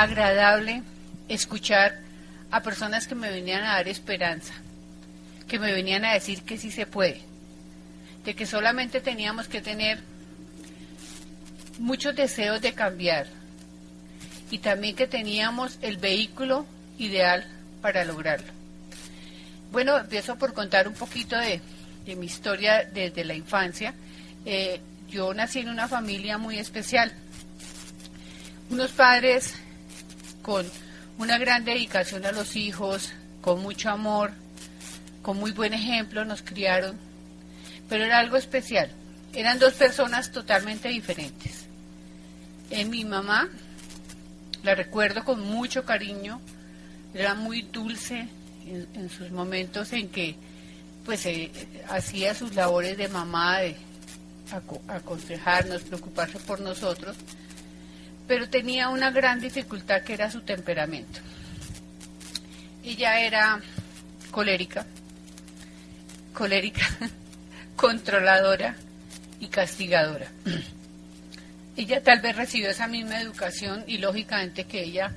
agradable escuchar a personas que me venían a dar esperanza, que me venían a decir que sí se puede, de que solamente teníamos que tener muchos deseos de cambiar y también que teníamos el vehículo ideal para lograrlo. Bueno, empiezo por contar un poquito de mi historia desde la infancia. Yo nací en una familia muy especial, unos padres con una gran dedicación a los hijos, con mucho amor, con muy buen ejemplo, nos criaron, pero era algo especial. Eran dos personas totalmente diferentes. Mi mamá, la recuerdo con mucho cariño, era muy dulce en sus momentos en que pues hacía sus labores de mamá, de aconsejarnos, preocuparse por nosotros, pero tenía una gran dificultad que era su temperamento. Ella era colérica, controladora y castigadora. Ella tal vez recibió esa misma educación y lógicamente que ella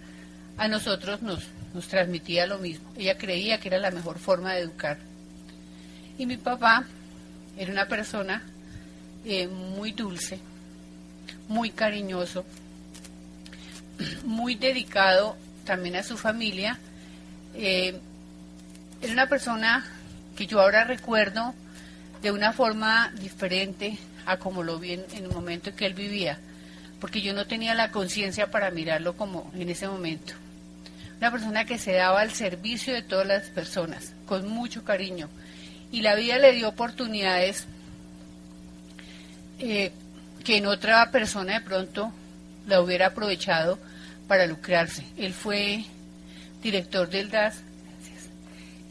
a nosotros nos transmitía lo mismo. Ella creía que era la mejor forma de educar. Y mi papá era una persona muy dulce, muy cariñoso, muy dedicado también a su familia. Era una persona que yo ahora recuerdo de una forma diferente a como lo vi en el momento en que él vivía, porque yo no tenía la conciencia para mirarlo como en ese momento. Una persona que se daba al servicio de todas las personas, con mucho cariño, y la vida le dio oportunidades que en otra persona de pronto la hubiera aprovechado para lucrarse. Él fue director del DAS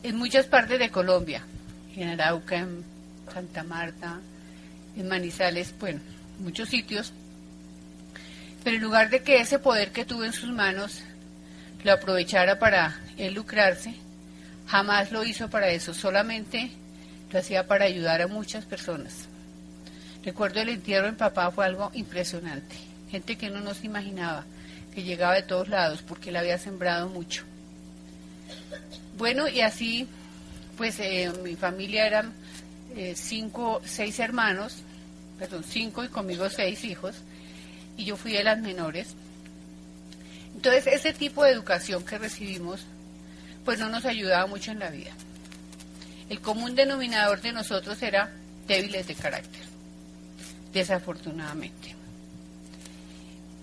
en muchas partes de Colombia, en Arauca, en Santa Marta, en Manizales, bueno, muchos sitios, pero en lugar de que ese poder que tuvo en sus manos lo aprovechara para él lucrarse, jamás lo hizo para eso, solamente lo hacía para ayudar a muchas personas. Recuerdo el entierro de mi papá, fue algo impresionante, gente que uno no se imaginaba, que llegaba de todos lados porque él había sembrado mucho. Bueno, y así, pues mi familia eran 5 y conmigo 6 hijos, y yo fui de las menores. Entonces, ese tipo de educación que recibimos, pues no nos ayudaba mucho en la vida. El común denominador de nosotros era débiles de carácter, desafortunadamente.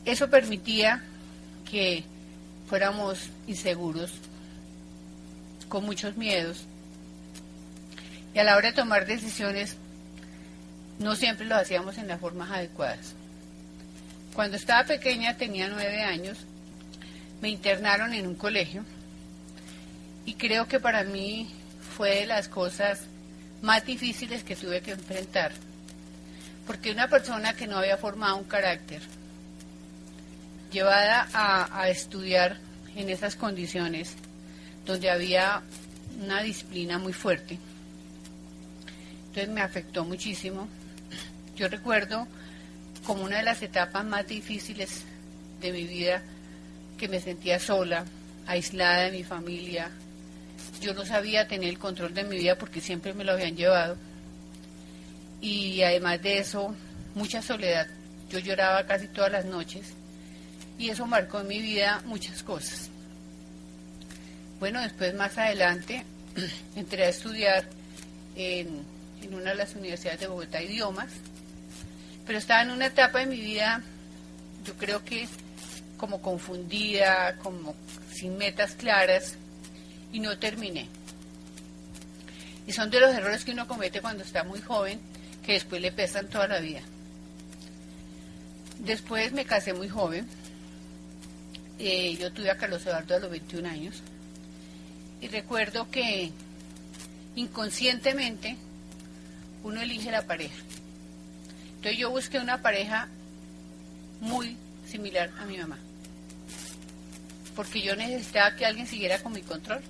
Eso permitía que fuéramos inseguros, con muchos miedos, y a la hora de tomar decisiones no siempre lo hacíamos en las formas adecuadas. Cuando estaba pequeña, tenía 9 años, me internaron en un colegio y creo que para mí fue de las cosas más difíciles que tuve que enfrentar, porque una persona que no había formado un carácter, llevada a estudiar en esas condiciones, donde había una disciplina muy fuerte, entonces me afectó muchísimo. Yo recuerdo como una de las etapas más difíciles de mi vida, que me sentía sola, aislada de mi familia. Yo no sabía tener el control de mi vida porque siempre me lo habían llevado. Y además de eso, mucha soledad. Yo lloraba casi todas las noches y eso marcó en mi vida muchas cosas. Bueno, después más adelante entré a estudiar en una de las universidades de Bogotá, idiomas, pero estaba en una etapa de mi vida, yo creo que como confundida, como sin metas claras, y no terminé. Y son de los errores que uno comete cuando está muy joven, que después le pesan toda la vida. Después me casé muy joven, yo tuve a Carlos Eduardo a los 21 años, y recuerdo que inconscientemente uno elige la pareja. Entonces yo busqué una pareja muy similar a mi mamá, porque yo necesitaba que alguien siguiera con mi control.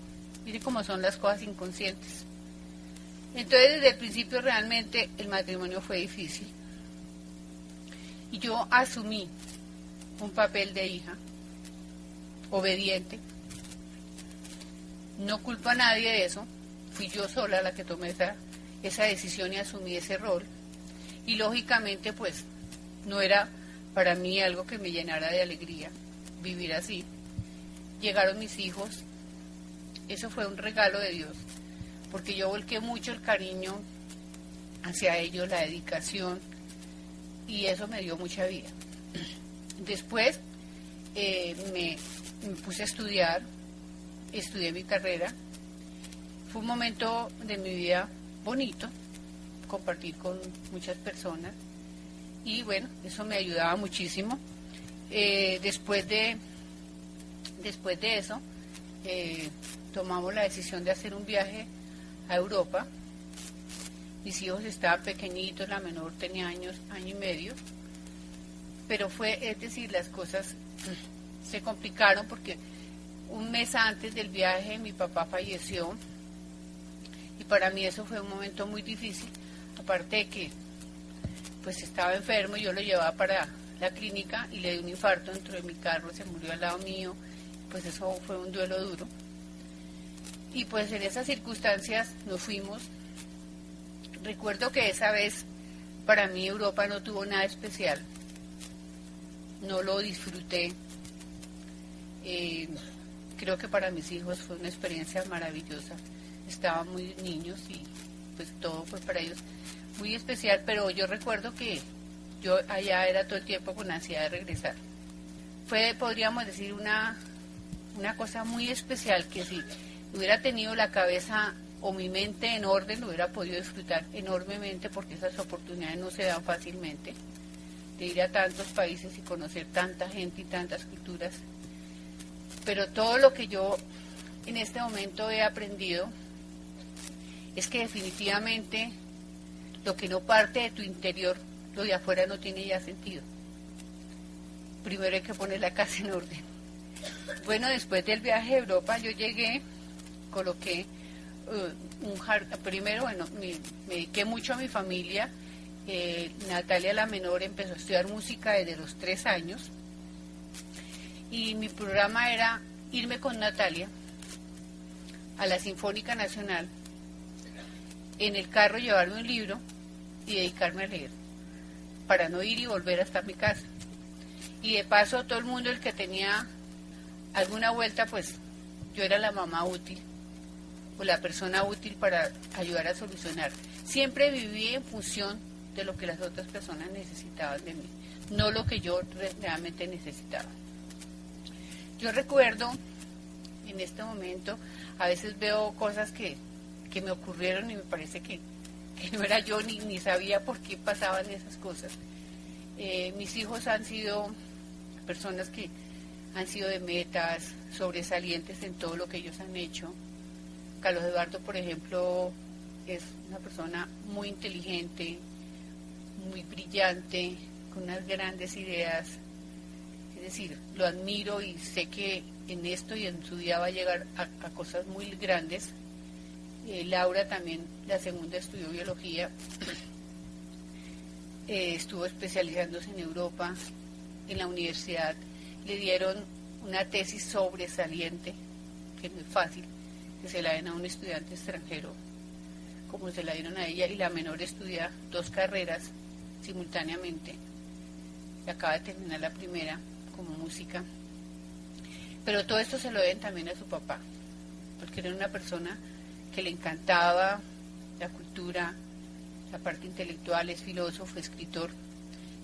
Mire cómo son las cosas inconscientes. Entonces desde el principio realmente el matrimonio fue difícil y yo asumí un papel de hija obediente. No culpo a nadie de eso, fui yo sola la que tomé esa decisión y asumí ese rol. Y lógicamente pues no era para mí algo que me llenara de alegría vivir así. Llegaron mis hijos, eso fue un regalo de Dios, porque yo volqué mucho el cariño hacia ellos, la dedicación, y eso me dio mucha vida. Después me puse a estudiar, estudié mi carrera. Fue un momento de mi vida bonito, compartir con muchas personas, y bueno, eso me ayudaba muchísimo. Después de eso, tomamos la decisión de hacer un viaje a Europa. Mis hijos estaban pequeñitos, la menor tenía año y medio, pero las cosas se complicaron porque un mes antes del viaje mi papá falleció, y para mí eso fue un momento muy difícil, aparte de que pues estaba enfermo. Yo lo llevaba para la clínica y le dio un infarto dentro de mi carro, se murió al lado mío, pues eso fue un duelo duro. Y pues en esas circunstancias nos fuimos. Recuerdo que esa vez para mí Europa no tuvo nada especial, no lo disfruté. Creo que para mis hijos fue una experiencia maravillosa, estaban muy niños y pues todo fue para ellos muy especial, pero yo recuerdo que yo allá era todo el tiempo con ansiedad de regresar. Fue, podríamos decir, una cosa muy especial, que si hubiera tenido la cabeza o mi mente en orden, lo hubiera podido disfrutar enormemente, porque esas oportunidades no se dan fácilmente, de ir a tantos países y conocer tanta gente y tantas culturas. Pero todo lo que yo en este momento he aprendido es que definitivamente lo que no parte de tu interior, lo de afuera no tiene ya sentido. Primero hay que poner la casa en orden. Bueno, después del viaje a Europa yo llegué, coloqué primero, bueno, me dediqué mucho a mi familia. Natalia, la menor, empezó a estudiar música desde los 3 años, y mi programa era irme con Natalia a la Sinfónica Nacional, en el carro llevarme un libro y dedicarme a leer, para no ir y volver hasta mi casa. Y de paso, todo el mundo, el que tenía alguna vuelta, pues yo era la mamá útil o la persona útil para ayudar a solucionar. Siempre viví en función de lo que las otras personas necesitaban de mí, no lo que yo realmente necesitaba. Yo recuerdo en este momento, a veces veo cosas que me ocurrieron y me parece que no era yo, ni sabía por qué pasaban esas cosas. Mis hijos han sido personas que han sido de metas, sobresalientes en todo lo que ellos han hecho. Carlos Eduardo, por ejemplo, es una persona muy inteligente, muy brillante, con unas grandes ideas. Es decir, lo admiro y sé que en esto y en su vida va a llegar a cosas muy grandes. Laura también, la segunda, estudió biología, estuvo especializándose en Europa, en la universidad. Le dieron una tesis sobresaliente, que no es fácil, que se la den a un estudiante extranjero, como se la dieron a ella, y la menor estudia 2 carreras simultáneamente. Acaba de terminar la primera, como música. Pero todo esto se lo deben también a su papá, porque era una persona que le encantaba la cultura, la parte intelectual, es filósofo, escritor,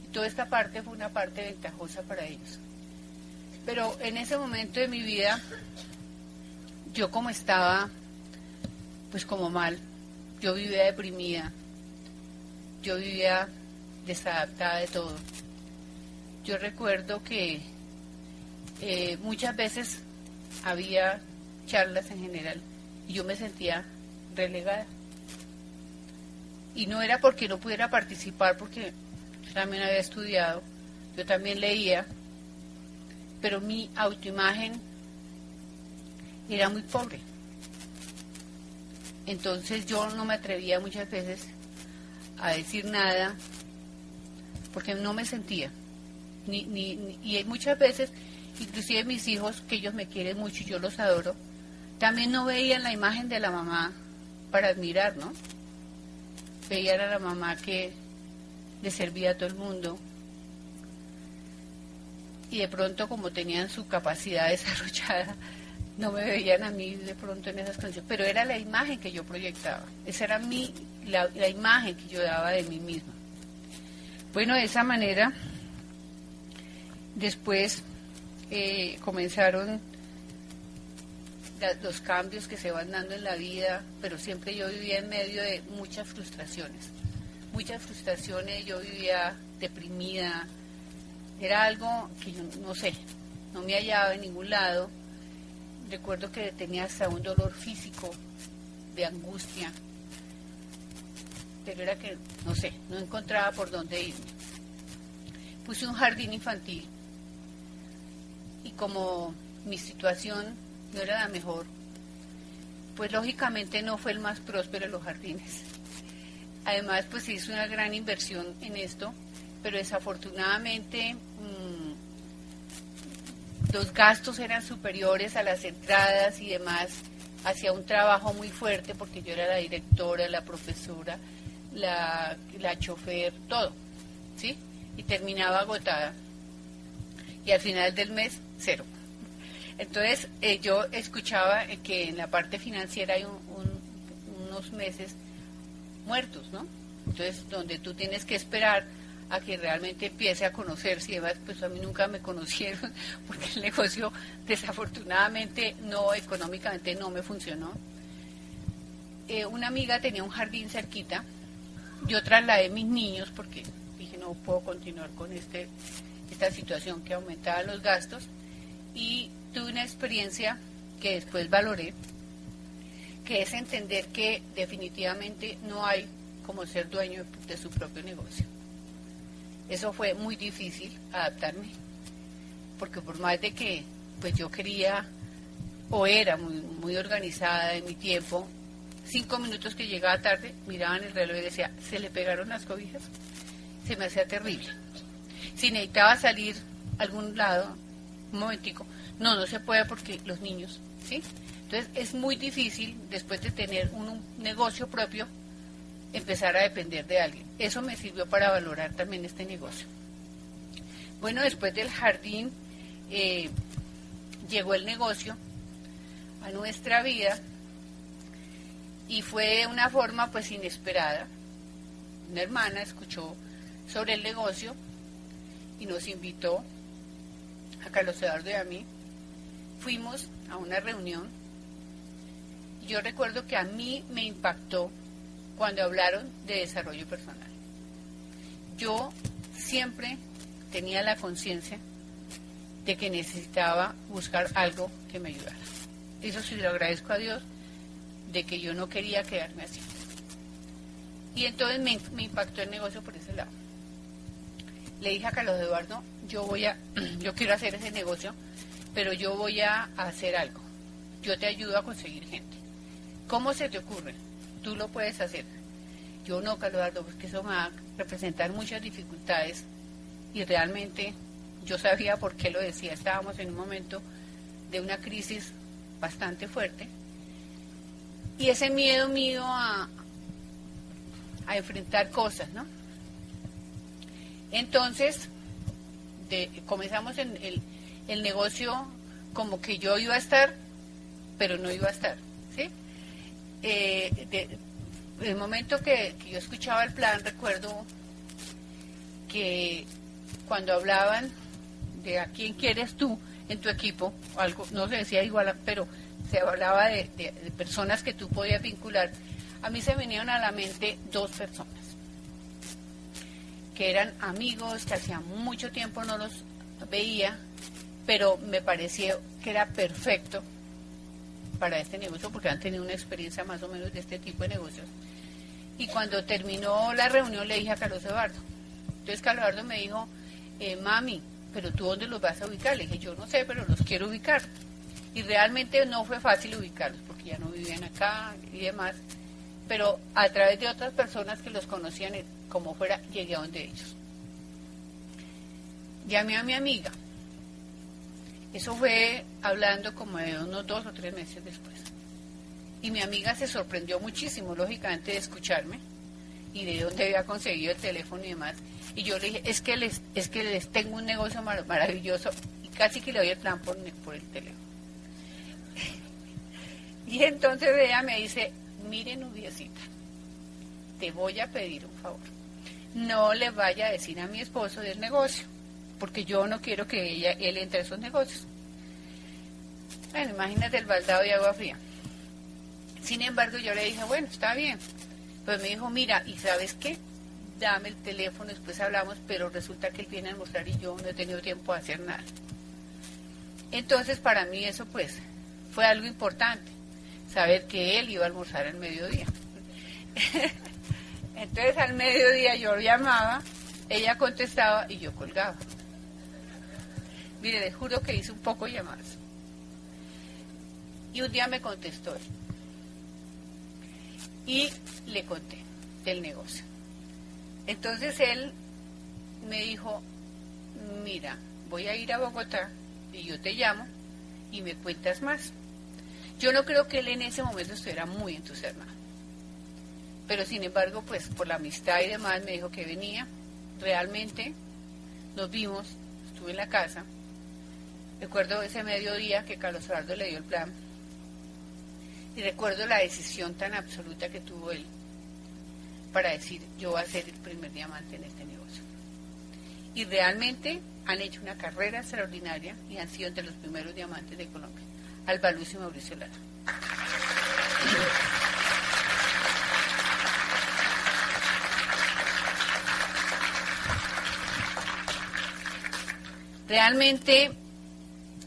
y toda esta parte fue una parte ventajosa para ellos. Pero en ese momento de mi vida, yo como estaba, pues como mal, yo vivía deprimida, yo vivía desadaptada de todo. Yo recuerdo que muchas veces había charlas en general y yo me sentía relegada. Y no era porque no pudiera participar, porque yo también había estudiado, yo también leía, pero mi autoimagen era muy pobre. Entonces yo no me atrevía muchas veces a decir nada, porque no me sentía. Y muchas veces inclusive mis hijos, que ellos me quieren mucho y yo los adoro, también no veían la imagen de la mamá para admirar, ¿no? Veían a la mamá que le servía a todo el mundo, y de pronto, como tenían su capacidad desarrollada, no me veían a mí de pronto en esas condiciones, pero era la imagen que yo proyectaba, esa era la imagen que yo daba de mí misma. Bueno, de esa manera, después comenzaron los cambios que se van dando en la vida, pero siempre yo vivía en medio de muchas frustraciones, yo vivía deprimida, era algo que yo no sé, no me hallaba en ningún lado. Recuerdo que tenía hasta un dolor físico de angustia, pero era que, no sé, no encontraba por dónde irme. Puse un jardín infantil y como mi situación no era la mejor, pues lógicamente no fue el más próspero de los jardines. Además, pues se hizo una gran inversión en esto, pero desafortunadamente los gastos eran superiores a las entradas y demás. Hacía un trabajo muy fuerte porque yo era la directora, la profesora, la chofer, todo, ¿sí? Y terminaba agotada. Y al final del mes, cero. Entonces, yo escuchaba que en la parte financiera hay unos meses muertos, ¿no? Entonces, donde tú tienes que esperar a que realmente empiece a conocerse y demás, pues a mí nunca me conocieron porque el negocio desafortunadamente no, económicamente no me funcionó. Una amiga tenía un jardín cerquita, yo trasladé mis niños porque dije no puedo continuar con esta situación que aumentaba los gastos, y tuve una experiencia que después valoré, que es entender que definitivamente no hay como ser dueño de su propio negocio. Eso fue muy difícil adaptarme, porque por más de que pues yo quería o era muy organizada en mi tiempo, 5 minutos que llegaba tarde, miraban el reloj y decía, ¿se le pegaron las cobijas? Se me hacía terrible. Si necesitaba salir a algún lado, un momentico, no se puede porque los niños, ¿sí? Entonces es muy difícil, después de tener un negocio propio, empezar a depender de alguien. Eso me sirvió para valorar también este negocio. Bueno, después del jardín llegó el negocio a nuestra vida y fue de una forma pues inesperada. Una hermana escuchó sobre el negocio y nos invitó a Carlos Eduardo y a mí. Fuimos a una reunión y yo recuerdo que a mí me impactó cuando hablaron de desarrollo personal. Yo siempre tenía la conciencia de que necesitaba buscar algo que me ayudara. Eso sí lo agradezco a Dios, de que yo no quería quedarme así. Y entonces me impactó el negocio por ese lado. Le dije a Carlos Eduardo, yo quiero hacer ese negocio, pero yo voy a hacer algo. Yo te ayudo a conseguir gente. ¿Cómo se te ocurre? Tú lo puedes hacer. Yo no, Carlos Eduardo, porque eso me va a representar muchas dificultades y realmente yo sabía por qué lo decía. Estábamos en un momento de una crisis bastante fuerte y ese miedo mío a enfrentar cosas, ¿no? Entonces, comenzamos en el negocio como que yo iba a estar, pero no iba a estar, ¿sí? El momento que yo escuchaba el plan, recuerdo que cuando hablaban de a quién quieres tú en tu equipo, algo no se decía igual, pero se hablaba de personas que tú podías vincular, a mí se vinieron a la mente 2 personas, que eran amigos, que hacía mucho tiempo no los veía, pero me pareció que era perfecto para este negocio, porque han tenido una experiencia más o menos de este tipo de negocios. Y cuando terminó la reunión le dije a Carlos Eduardo. Entonces Carlos Eduardo me dijo, mami, ¿pero tú dónde los vas a ubicar? Le dije, yo no sé, pero los quiero ubicar. Y realmente no fue fácil ubicarlos, porque ya no vivían acá y demás. Pero a través de otras personas que los conocían, como fuera, llegué a donde ellos. Llamé a mi amiga Eso fue hablando como de unos 2 o 3 meses después. Y mi amiga se sorprendió muchísimo, lógicamente, de escucharme y de dónde había conseguido el teléfono y demás. Y yo le dije, es que les tengo un negocio maravilloso, y casi que le doy el plan por el teléfono. Y entonces ella me dice, mire, Nubiecita, te voy a pedir un favor. No le vaya a decir a mi esposo del negocio, porque yo no quiero que él entre a esos negocios. Bueno, imagínate el baldado de agua fría. Sin embargo, yo le dije, bueno, está bien. Pues me dijo, mira, ¿y sabes qué? Dame el teléfono, después hablamos, pero resulta que él viene a almorzar y yo no he tenido tiempo de hacer nada. Entonces, para mí eso, pues, fue algo importante, saber que él iba a almorzar al mediodía. Entonces, al mediodía yo llamaba, ella contestaba y yo colgaba. Mire, les juro que hice un poco de llamadas. Y un día me contestó él. Y le conté del negocio. Entonces él me dijo, mira, voy a ir a Bogotá y yo te llamo y me cuentas más. Yo no creo que él en ese momento estuviera muy entusiasmado. Pero sin embargo, pues por la amistad y demás me dijo que venía. Realmente nos vimos, estuve en la casa. Recuerdo ese mediodía que Carlos Eduardo le dio el plan. Y recuerdo la decisión tan absoluta que tuvo él para decir, yo voy a ser el primer diamante en este negocio. Y realmente han hecho una carrera extraordinaria y han sido entre los primeros diamantes de Colombia. Alba Luz y Mauricio Lara. Realmente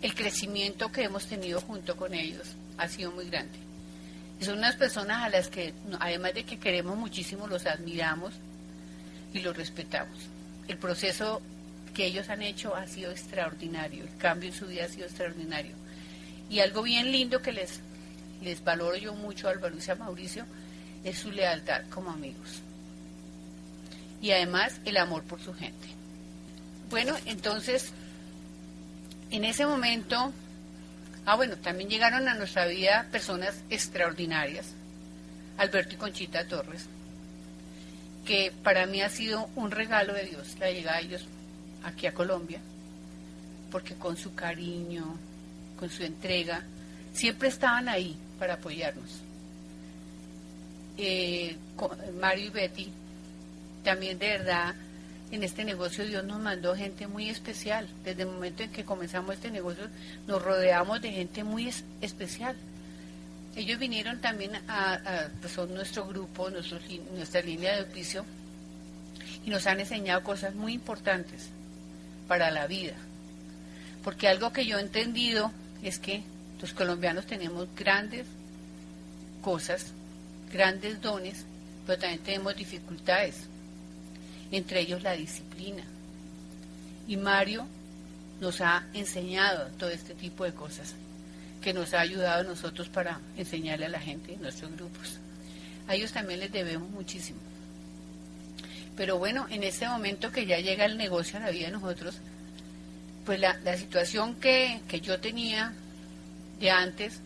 el crecimiento que hemos tenido junto con ellos ha sido muy grande. Y son unas personas a las que, además de que queremos muchísimo, los admiramos y los respetamos. El proceso que ellos han hecho ha sido extraordinario, el cambio en su vida ha sido extraordinario. Y algo bien lindo que les valoro yo mucho a Alba Luz y a Mauricio es su lealtad como amigos. Y además el amor por su gente. Bueno, entonces, en ese momento... bueno, también llegaron a nuestra vida personas extraordinarias, Alberto y Conchita Torres, que para mí ha sido un regalo de Dios la llegada de ellos aquí a Colombia, porque con su cariño, con su entrega, siempre estaban ahí para apoyarnos. Mario y Betty, también de verdad, en este negocio Dios nos mandó gente muy especial. Desde el momento en que comenzamos este negocio nos rodeamos de gente muy especial. Ellos vinieron también pues son nuestro grupo, nuestra línea de auspicio, y nos han enseñado cosas muy importantes para la vida. Porque algo que yo he entendido es que los colombianos tenemos grandes cosas, grandes dones, pero también tenemos dificultades. Entre ellos la disciplina. Y Mario nos ha enseñado todo este tipo de cosas, que nos ha ayudado a nosotros para enseñarle a la gente en nuestros grupos. A ellos también les debemos muchísimo. Pero bueno, en este momento que ya llega el negocio a la vida de nosotros, pues la situación que yo tenía de antes,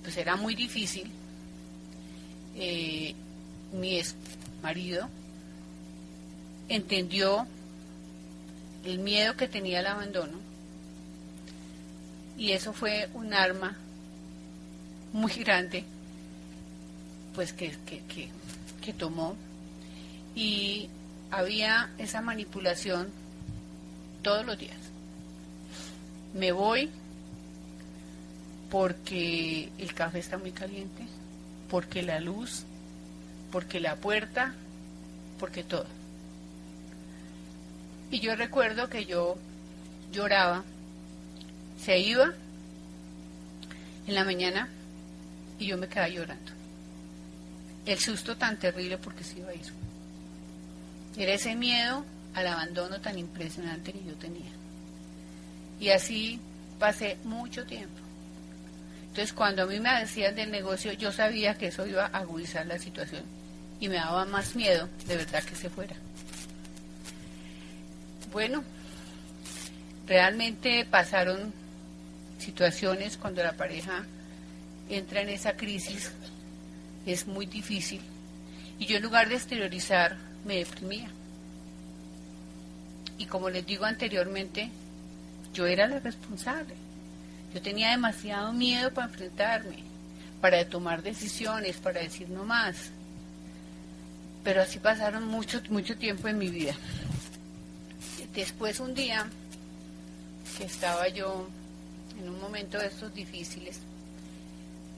pues era muy difícil. Mi ex marido entendió el miedo que tenía al abandono, y eso fue un arma muy grande pues que tomó, y había esa manipulación todos los días. Me voy porque el café está muy caliente, porque la luz, porque la puerta, porque todo. Y yo recuerdo que yo lloraba, se iba en la mañana y yo me quedaba llorando. El susto tan terrible porque se iba a ir. Era ese miedo al abandono tan impresionante que yo tenía. Y así pasé mucho tiempo. Entonces, cuando a mí me decían del negocio, yo sabía que eso iba a agudizar la situación y me daba más miedo, de verdad, que se fuera. Bueno, realmente pasaron situaciones cuando la pareja entra en esa crisis es muy difícil, y yo en lugar de exteriorizar me deprimía. Y como les digo anteriormente, yo era la responsable. Yo tenía demasiado miedo para enfrentarme, para tomar decisiones, para decir no más. Pero así pasaron mucho tiempo en mi vida. Después un día que estaba yo en un momento de estos difíciles,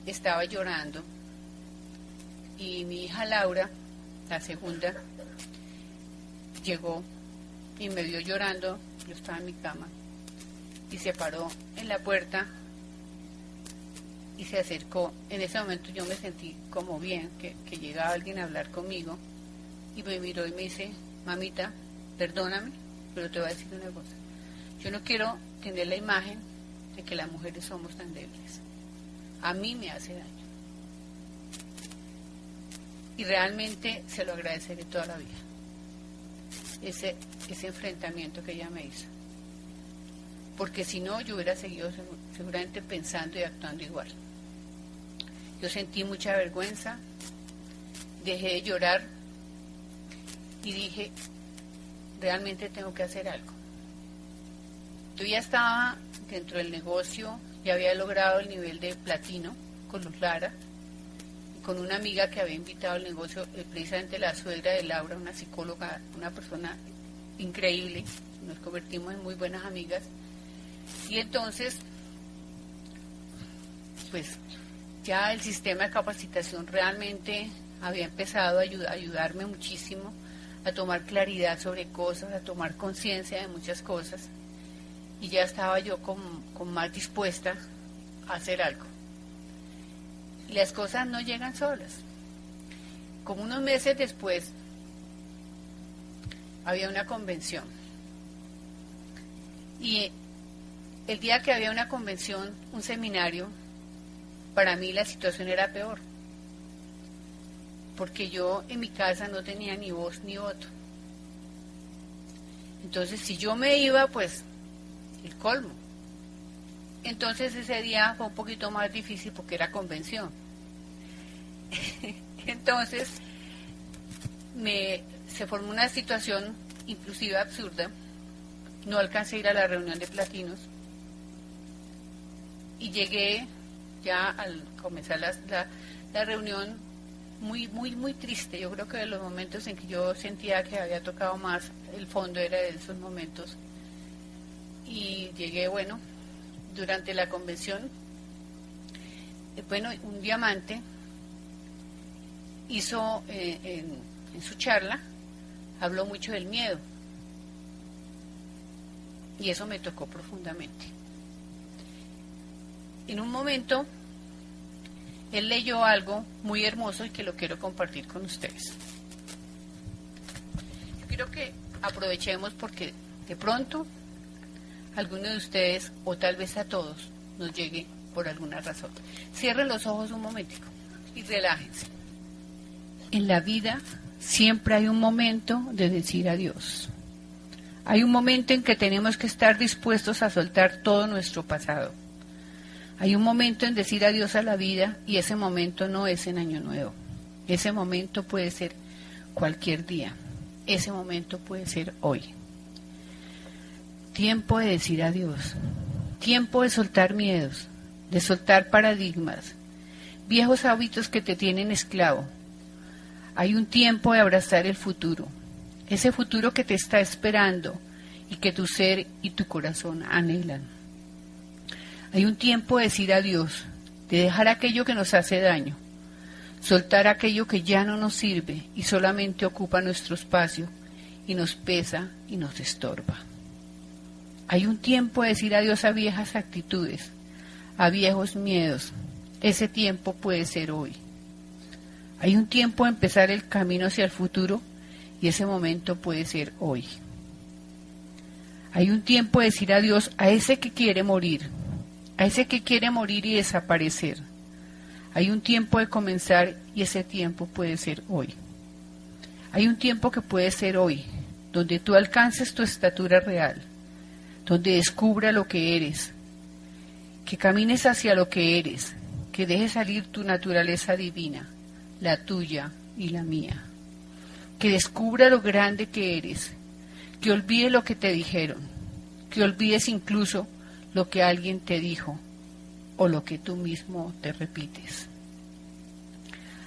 estaba llorando, y mi hija Laura, la segunda, llegó y me vio llorando. Yo estaba en mi cama y se paró en la puerta y se acercó. En ese momento yo me sentí como bien, que llegaba alguien a hablar conmigo, y me miró y me dice: mamita, perdóname, pero te voy a decir una cosa. Yo no quiero tener la imagen de que las mujeres somos tan débiles. A mí me hace daño. Y realmente se lo agradeceré toda la vida. Ese enfrentamiento que ella me hizo. Porque si no, yo hubiera seguido seguramente pensando y actuando igual. Yo sentí mucha vergüenza, dejé de llorar y dije: realmente tengo que hacer algo. Yo ya estaba dentro del negocio, ya había logrado el nivel de platino con Luz Lara, con una amiga que había invitado al negocio, precisamente la suegra de Laura, una psicóloga, una persona increíble. Nos convertimos en muy buenas amigas. Y entonces, pues ya el sistema de capacitación realmente había empezado a ayudarme muchísimo a tomar claridad sobre cosas, a tomar conciencia de muchas cosas, y ya estaba yo con más dispuesta a hacer algo. Y las cosas no llegan solas. Como unos meses después, había una convención, y el día que había una convención, un seminario, para mí la situación era peor, porque yo en mi casa no tenía ni voz ni voto. Entonces, si yo me iba, pues el colmo. Entonces ese día fue un poquito más difícil porque era convención. Entonces se formó una situación inclusive absurda. No alcancé a ir a la reunión de platinos y llegué ya al comenzar la reunión muy triste. Yo creo que de los momentos en que yo sentía que había tocado más el fondo era de esos momentos. Y llegué, bueno, durante la convención, un diamante hizo en su charla, habló mucho del miedo, y eso me tocó profundamente. En un momento, él leyó algo muy hermoso y que lo quiero compartir con ustedes. Yo quiero que aprovechemos porque de pronto alguno de ustedes, o tal vez a todos, nos llegue por alguna razón. Cierren los ojos un momentico y relájense. En la vida siempre hay un momento de decir adiós. Hay un momento en que tenemos que estar dispuestos a soltar todo nuestro pasado. Hay un momento en decir adiós a la vida, y ese momento no es en Año Nuevo. Ese momento puede ser cualquier día. Ese momento puede ser hoy. Tiempo de decir adiós. Tiempo de soltar miedos, de soltar paradigmas, viejos hábitos que te tienen esclavo. Hay un tiempo de abrazar el futuro, ese futuro que te está esperando y que tu ser y tu corazón anhelan. Hay un tiempo de decir adiós, de dejar aquello que nos hace daño, soltar aquello que ya no nos sirve y solamente ocupa nuestro espacio y nos pesa y nos estorba. Hay un tiempo de decir adiós a viejas actitudes, a viejos miedos. Ese tiempo puede ser hoy. Hay un tiempo de empezar el camino hacia el futuro, y ese momento puede ser hoy. Hay un tiempo de decir adiós a ese que quiere morir, a ese que quiere morir y desaparecer. Hay un tiempo de comenzar, y ese tiempo puede ser hoy. Hay un tiempo que puede ser hoy, donde tú alcances tu estatura real, donde descubra lo que eres que camines hacia lo que eres, que dejes salir tu naturaleza divina, la tuya y la mía, que descubra lo grande que eres, que olvides lo que te dijeron, que olvides incluso lo que alguien te dijo o lo que tú mismo te repites.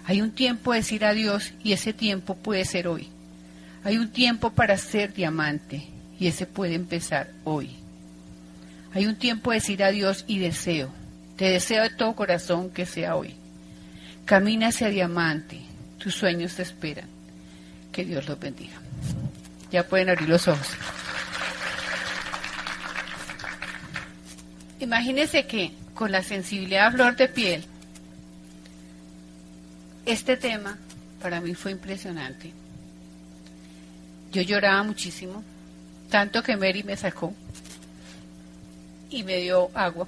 Hay un tiempo de decir adiós y ese tiempo puede ser hoy. Hay un tiempo para ser diamante y ese puede empezar hoy. Hay un tiempo de decir adiós y deseo. Te deseo de todo corazón que sea hoy. Camina hacia diamante. Tus sueños te esperan. Que Dios los bendiga. Ya pueden abrir los ojos. Imagínense que con la sensibilidad a flor de piel, este tema para mí fue impresionante. Yo lloraba muchísimo, tanto que Mary me sacó y me dio agua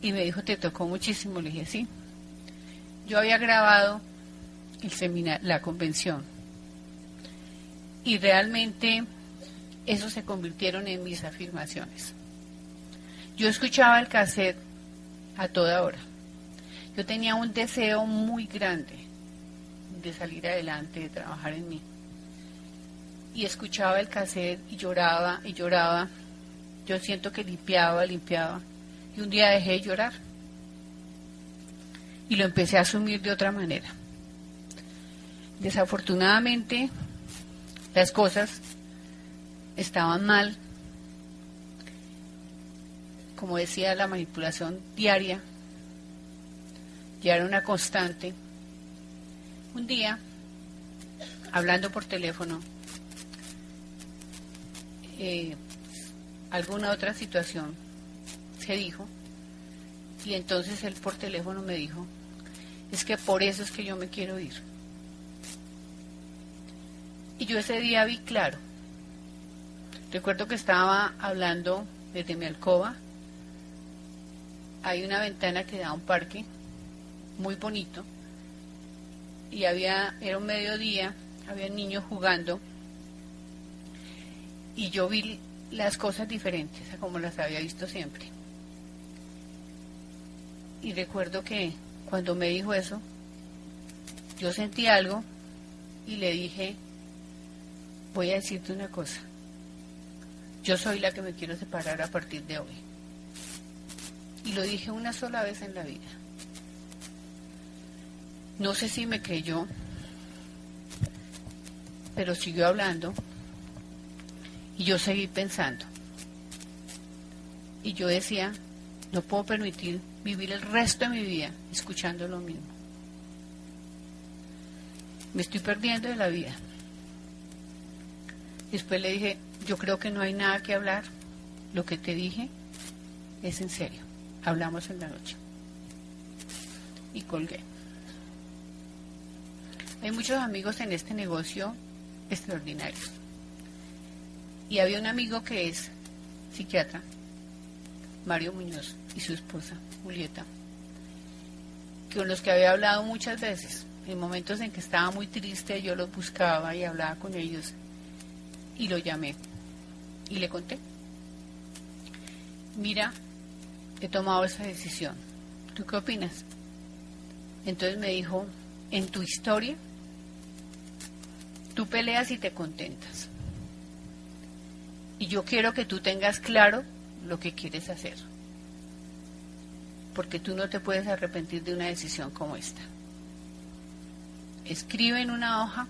y me dijo, ¿te tocó muchísimo? Le dije, sí. Yo había grabado el seminario, la convención, y realmente eso se convirtieron en mis afirmaciones. Yo escuchaba el cassette a toda hora. Yo tenía un deseo muy grande de salir adelante, de trabajar en mí. Y escuchaba el cassette y lloraba y lloraba. Yo siento que limpiaba. Y un día dejé de llorar. Y lo empecé a asumir de otra manera. Desafortunadamente, las cosas estaban mal. Como decía, la manipulación diaria ya era una constante. Un día, hablando por teléfono, alguna otra situación se dijo, y entonces él por teléfono me dijo, es que por eso es que yo me quiero ir. Y yo ese día vi claro. Recuerdo que estaba hablando desde mi alcoba. Hay una ventana que da a un parque muy bonito y era un mediodía, había niños jugando y yo vi las cosas diferentes a como las había visto siempre. Y recuerdo que cuando me dijo eso, yo sentí algo y le dije, voy a decirte una cosa, yo soy la que me quiero separar a partir de hoy. Y lo dije una sola vez en la vida. No sé si me creyó, pero siguió hablando y yo seguí pensando. Y yo decía, no puedo permitir vivir el resto de mi vida escuchando lo mismo. Me estoy perdiendo de la vida. Después le dije, yo creo que no hay nada que hablar. Lo que te dije es en serio. Hablamos en la noche. Y colgué. Hay muchos amigos en este negocio extraordinarios. Y había un amigo que es psiquiatra, Mario Muñoz, y su esposa, Julieta, con los que había hablado muchas veces. En momentos en que estaba muy triste, yo los buscaba y hablaba con ellos. Y lo llamé. Y le conté. Mira, he tomado esa decisión. ¿Tú qué opinas? Entonces me dijo, en tu historia, tú peleas y te contentas. Y yo quiero que tú tengas claro lo que quieres hacer. Porque tú no te puedes arrepentir de una decisión como esta. Escribe en una hoja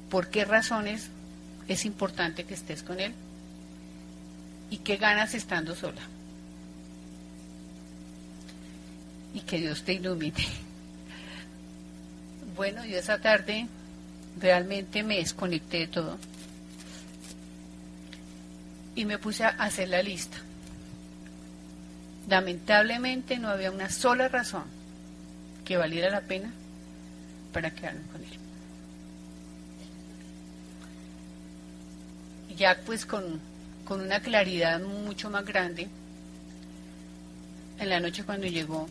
por qué razones es importante que estés con él y qué ganas estando sola. Y que Dios te ilumine. Bueno, yo esa tarde realmente me desconecté de todo y me puse a hacer la lista. Lamentablemente no había una sola razón que valiera la pena para quedarme con él. Y ya pues con una claridad mucho más grande, en la noche cuando llegó,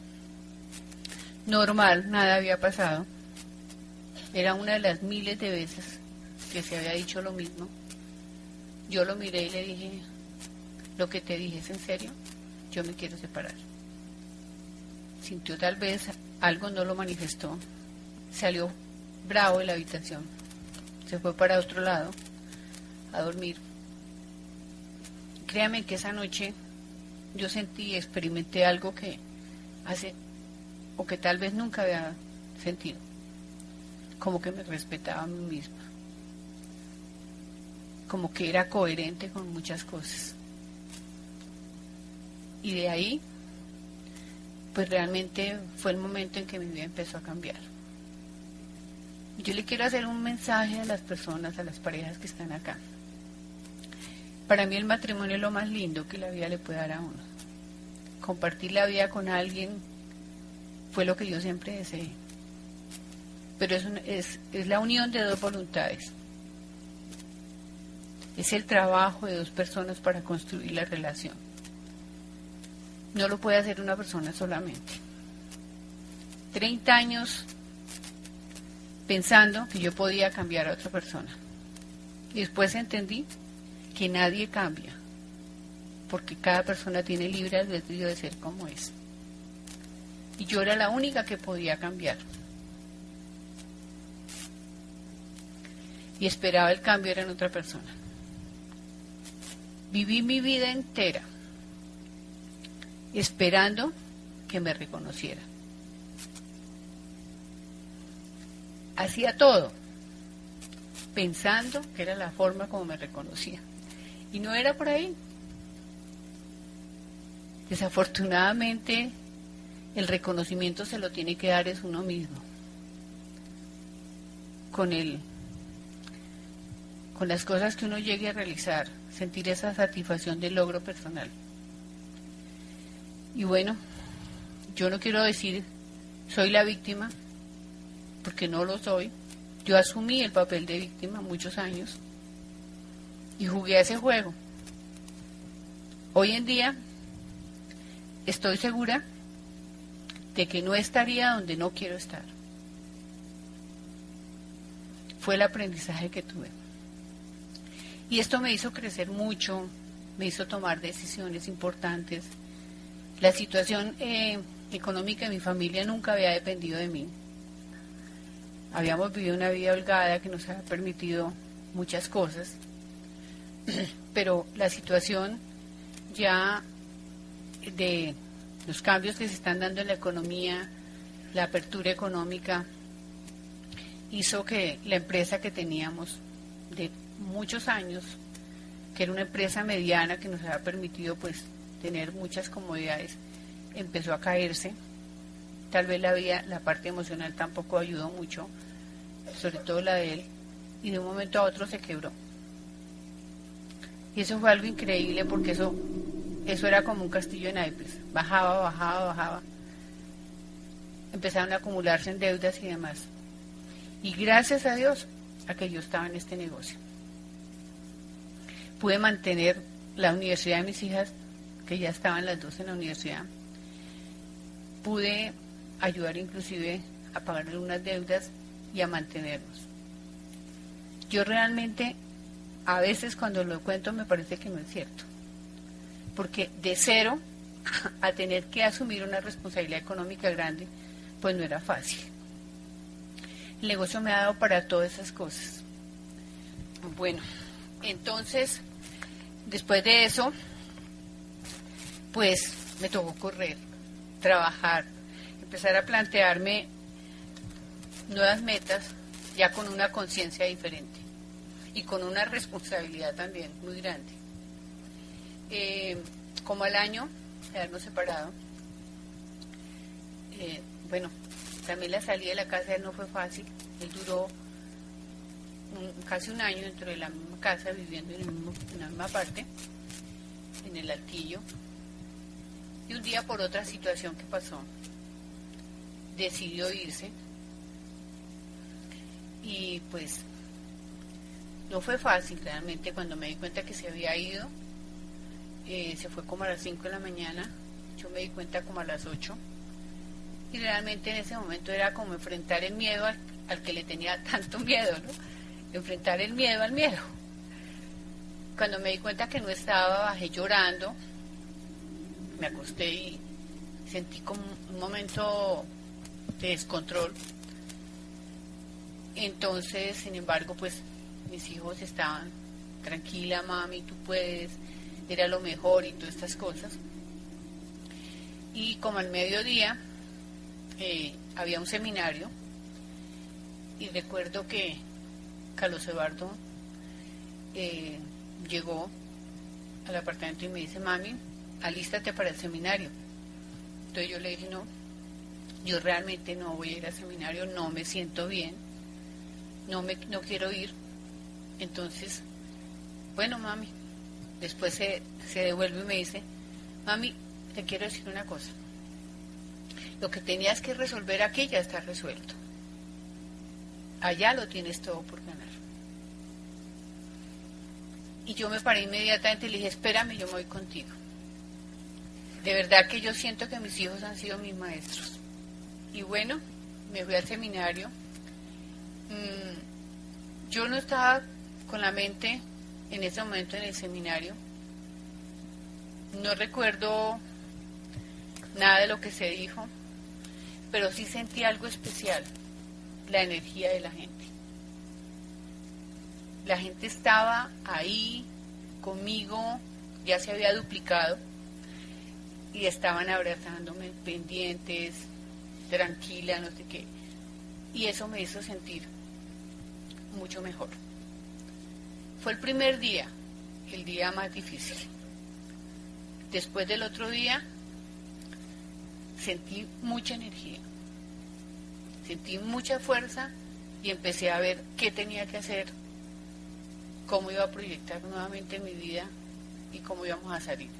normal, nada había pasado. Era una de las miles de veces que se había dicho lo mismo. Yo lo miré y le dije, ¿lo que te dije es en serio? yo me quiero separar. Sintió tal vez algo, no lo manifestó, salió bravo de la habitación, se fue para otro lado a dormir. Créame que esa noche yo sentí y experimenté algo que o que tal vez nunca había sentido, como que me respetaba a mí misma, como que era coherente con muchas cosas. Y de ahí, pues realmente fue el momento en que mi vida empezó a cambiar. Yo le quiero hacer un mensaje a las personas, a las parejas que están acá. Para mí el matrimonio es lo más lindo que la vida le puede dar a uno. Compartir la vida con alguien fue lo que yo siempre deseé. Pero es la unión de dos voluntades. Es el trabajo de dos personas para construir la relación. No lo puede hacer una persona solamente. 30 años pensando que yo podía cambiar a otra persona. Y después entendí que nadie cambia, porque cada persona tiene libre albedrío de ser como es. Y yo era la única que podía cambiar. Y esperaba el cambio era en otra persona. Viví mi vida entera esperando que me reconociera. Hacía todo pensando que era la forma como me reconocía. Y no era por ahí. Desafortunadamente, el reconocimiento se lo tiene que dar es uno mismo. Con las cosas que uno llegue a realizar, sentir esa satisfacción del logro personal. Y bueno, yo no quiero decir soy la víctima, porque no lo soy. Yo asumí el papel de víctima muchos años y jugué a ese juego. Hoy en día estoy segura de que no estaría donde no quiero estar. Fue el aprendizaje que tuve. Y esto me hizo crecer mucho, me hizo tomar decisiones importantes. La situación económica de mi familia nunca había dependido de mí. Habíamos vivido una vida holgada que nos había permitido muchas cosas, pero la situación ya de los cambios que se están dando en la economía, la apertura económica, hizo que la empresa que teníamos de muchos años, que era una empresa mediana que nos había permitido pues tener muchas comodidades, empezó a caerse. Tal vez la parte emocional tampoco ayudó mucho, sobre todo la de él, y de un momento a otro se quebró. Y eso fue algo increíble porque eso era como un castillo de naipes, bajaba. Empezaron a acumularse en deudas y demás. Y gracias a Dios a que yo estaba en este negocio. Pude mantener la universidad de mis hijas, que ya estaban las dos en la universidad. Pude ayudar inclusive a pagar algunas deudas y a mantenernos. Yo realmente, a veces cuando lo cuento me parece que no es cierto, porque de cero a tener que asumir una responsabilidad económica grande, pues no era fácil. El negocio me ha dado para todas esas cosas. Bueno, entonces, después de eso, pues me tocó correr, trabajar, empezar a plantearme nuevas metas, ya con una conciencia diferente y con una responsabilidad también muy grande. Como al año de habernos separado, bueno, también la salida de la casa de él no fue fácil. Él duró casi un año dentro de la misma casa, viviendo en la misma parte, en el Altillo. Y un día, por otra situación que pasó, decidió irse. Y pues no fue fácil realmente. Cuando me di cuenta que se había ido, se fue como a las 5 de la mañana, yo me di cuenta como a las 8, y realmente en ese momento era como enfrentar el miedo al que le tenía tanto miedo, ¿no? Enfrentar el miedo al miedo. Cuando me di cuenta que no estaba, bajé llorando, me acosté y sentí como un momento de descontrol. Entonces, sin embargo, pues mis hijos estaban, tranquila mami, tú puedes, era lo mejor y todas estas cosas. Y como al mediodía había un seminario y recuerdo que Carlos Eduardo llegó al apartamento y me dice, mami, alístate para el seminario. Entonces yo le dije, no, yo realmente no voy a ir al seminario, no me siento bien, no quiero ir. Entonces, bueno, mami, después se devuelve y me dice, mami, te quiero decir una cosa, lo que tenías que resolver aquí ya está resuelto, allá lo tienes todo por ganar. Y yo me paré inmediatamente y le dije, espérame, yo me voy contigo. De verdad que yo siento que mis hijos han sido mis maestros. Y bueno, me fui al seminario. Yo no estaba con la mente en ese momento en el seminario. No recuerdo nada de lo que se dijo, pero sí sentí algo especial, la energía de la gente. La gente estaba ahí conmigo, ya se había duplicado, y estaban abrazándome, pendientes, tranquila, no sé qué. Y eso me hizo sentir mucho mejor. Fue el primer día, el día más difícil. Después del otro día, sentí mucha energía, sentí mucha fuerza y empecé a ver qué tenía que hacer, cómo iba a proyectar nuevamente mi vida y cómo íbamos a salir.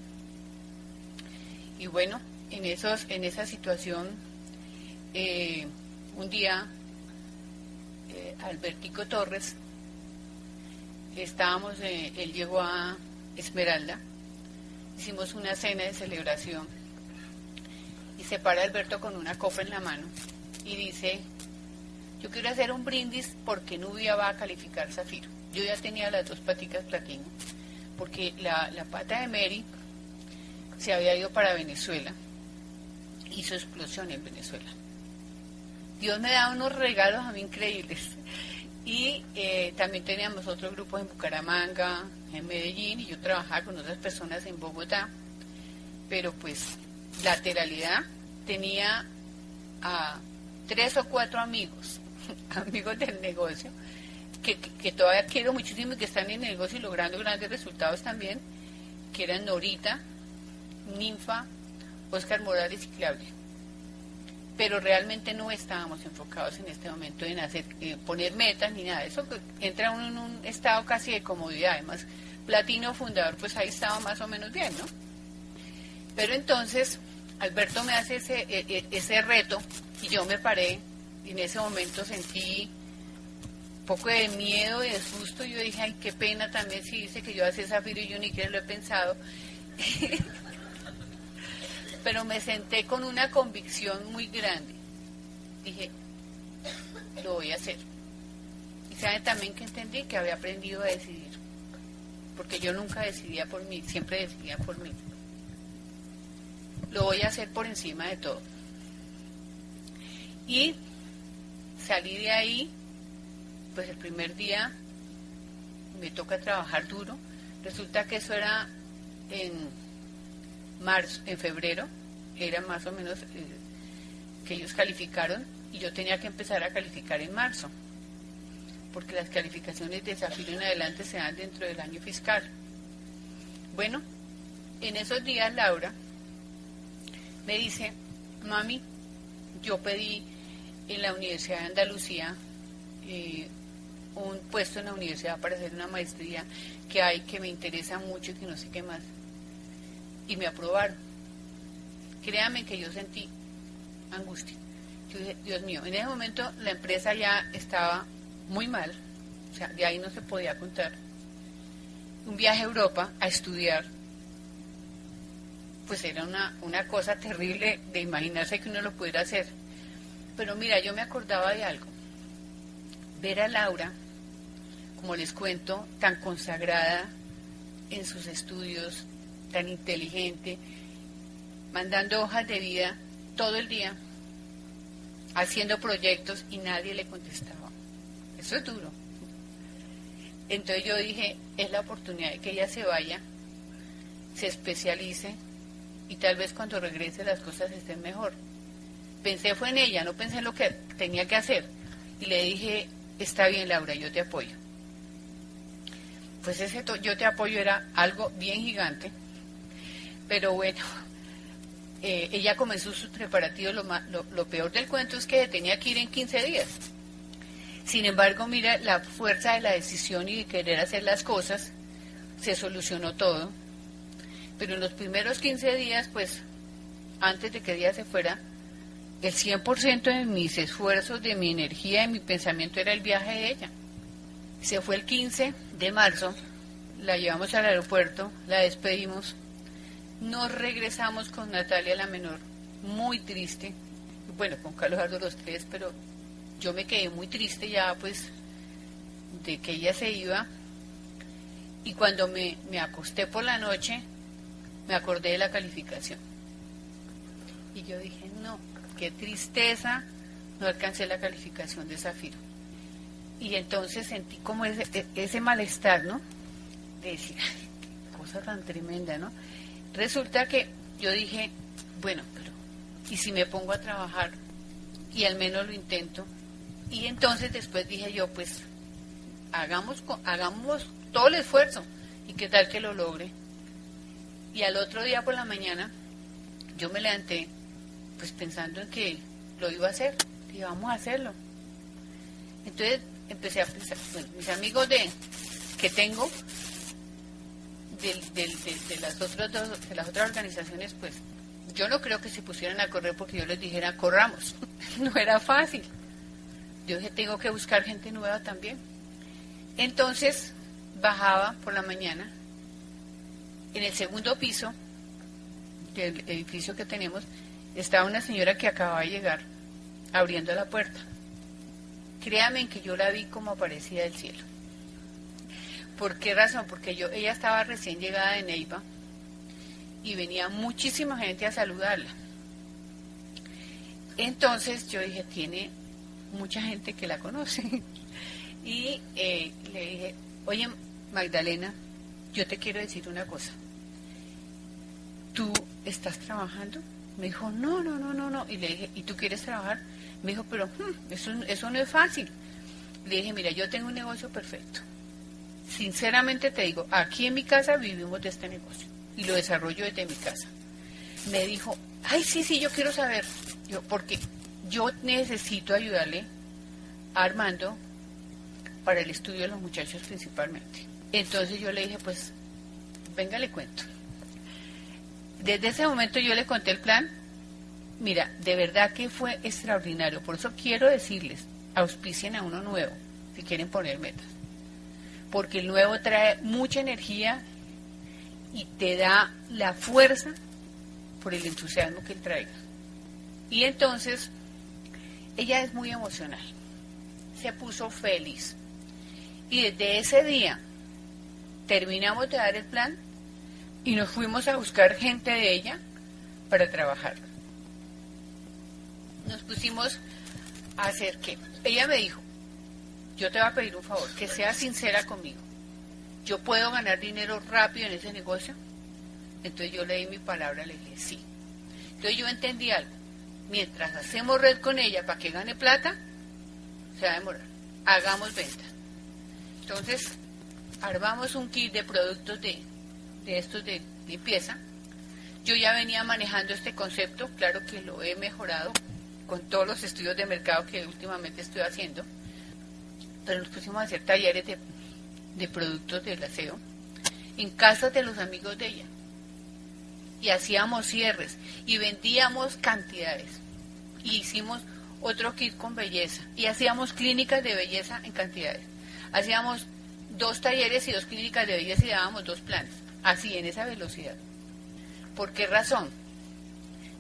Y bueno, en esa situación, un día, Albertico Torres, él llegó a Esmeralda, hicimos una cena de celebración y se para Alberto con una copa en la mano y dice, yo quiero hacer un brindis porque Nubia va a calificar Zafiro. Yo ya tenía las 2 paticas platino, porque la pata de Mary se había ido para Venezuela, hizo explosión en Venezuela. Dios me da unos regalos a mí increíbles. Y también teníamos otros grupos en Bucaramanga, en Medellín, y yo trabajaba con otras personas en Bogotá. Pero pues, lateralidad tenía a 3 o 4 amigos, amigos del negocio, que todavía quiero muchísimo y que están en el negocio y logrando grandes resultados también, que eran Norita, Ninfa, Oscar Morales y Claudia. Pero realmente no estábamos enfocados en este momento en poner metas ni nada. Eso entra uno en un estado casi de comodidad. Además, platino fundador, pues ahí estaba más o menos bien, ¿no? Pero entonces, Alberto me hace ese reto y yo me paré y en ese momento sentí un poco de miedo y de susto. Y yo dije, ay, qué pena también si dice que yo hacía Zafiro y yo ni siquiera lo he pensado. Pero me senté con una convicción muy grande. Dije, lo voy a hacer. Y saben también que entendí que había aprendido a decidir. Porque yo nunca decidía por mí, siempre decidía por mí. Lo voy a hacer por encima de todo. Y salí de ahí, pues el primer día me toca trabajar duro. Resulta que eso era en febrero, era más o menos que ellos calificaron y yo tenía que empezar a calificar en marzo, porque las calificaciones de Zafiro en adelante se dan dentro del año fiscal. Bueno, en esos días Laura me dice, mami, yo pedí en la Universidad de Andalucía un puesto en la universidad para hacer una maestría que me interesa mucho y que no sé qué más. Y me aprobaron. Créame que yo sentí angustia. Yo dije, Dios mío, en ese momento la empresa ya estaba muy mal, o sea, de ahí no se podía contar. Un viaje a Europa a estudiar, pues era una cosa terrible de imaginarse que uno lo pudiera hacer. Pero mira, yo me acordaba de algo. Ver a Laura, como les cuento, tan consagrada en sus estudios, tan inteligente, mandando hojas de vida todo el día, haciendo proyectos y nadie le contestaba. Eso es duro. Entonces yo dije, es la oportunidad de que ella se vaya, se especialice y tal vez cuando regrese las cosas estén mejor. Pensé fue en ella, no pensé en lo que tenía que hacer. Y le dije, está bien Laura, yo te apoyo. Pues ese yo te apoyo era algo bien gigante, pero bueno, ella comenzó sus preparativos, lo peor del cuento es que tenía que ir en 15 días. Sin embargo, mira, la fuerza de la decisión y de querer hacer las cosas, se solucionó todo. Pero en los primeros 15 días, pues, antes de que ella se fuera, el 100% de mis esfuerzos, de mi energía, de mi pensamiento era el viaje de ella. Se fue el 15 de marzo, la llevamos al aeropuerto, la despedimos, nos regresamos con Natalia, la menor, muy triste, bueno, con Carlos Eduardo los tres, pero yo me quedé muy triste ya, pues, de que ella se iba, y cuando me acosté por la noche, me acordé de la calificación. Y yo dije, no, qué tristeza, no alcancé la calificación de Zafiro. Y entonces sentí como ese malestar, ¿no? De decir, ay, qué cosa tan tremenda, ¿no? Resulta que yo dije, bueno, pero ¿y si me pongo a trabajar y al menos lo intento? Y entonces después dije yo, pues hagamos todo el esfuerzo y qué tal que lo logre. Y al otro día por la mañana yo me levanté pues pensando en que lo iba a hacer, que íbamos a hacerlo. Entonces empecé a pensar, bueno, mis amigos que tengo de las otras organizaciones, pues yo no creo que se pusieran a correr porque yo les dijera corramos. No era fácil. Yo dije, tengo que buscar gente nueva también. Entonces bajaba por la mañana en el segundo piso del edificio que tenemos, estaba una señora que acababa de llegar abriendo la puerta. Créanme que yo la vi como aparecida del cielo. ¿Por qué razón? Porque ella estaba recién llegada de Neiva y venía muchísima gente a saludarla. Entonces yo dije, tiene mucha gente que la conoce. Y le dije, oye Magdalena, yo te quiero decir una cosa. ¿Tú estás trabajando? Me dijo, no. Y le dije, ¿y tú quieres trabajar? Me dijo, pero eso no es fácil. Le dije, mira, yo tengo un negocio perfecto. Sinceramente te digo, aquí en mi casa vivimos de este negocio y lo desarrollo desde mi casa. Me dijo, ay, sí, yo quiero saber. Porque yo necesito ayudarle a Armando para el estudio de los muchachos principalmente. Entonces yo le dije, pues, venga, le cuento. Desde ese momento yo le conté el plan. Mira, de verdad que fue extraordinario. Por eso quiero decirles, auspicien a uno nuevo, si quieren poner metas. Porque el nuevo trae mucha energía y te da la fuerza por el entusiasmo que él traiga. Y entonces, ella es muy emocional. Se puso feliz. Y desde ese día, terminamos de dar el plan y nos fuimos a buscar gente de ella para trabajar. Nos pusimos a hacer ¿qué? Ella me dijo, yo te voy a pedir un favor, que seas sincera conmigo. ¿Yo puedo ganar dinero rápido en ese negocio? Entonces yo le di mi palabra, le dije, sí. Entonces yo entendí algo. Mientras hacemos red con ella para que gane plata, se va a demorar. Hagamos ventas. Entonces, armamos un kit de productos de estos de limpieza. Yo ya venía manejando este concepto, claro que lo he mejorado con todos los estudios de mercado que últimamente estoy haciendo, pero nos pusimos a hacer talleres de productos del aseo en casas de los amigos de ella y hacíamos cierres y vendíamos cantidades y hicimos otro kit con belleza y hacíamos clínicas de belleza en cantidades, hacíamos 2 talleres y 2 clínicas de belleza y dábamos 2 planes, así en esa velocidad. ¿Por qué razón?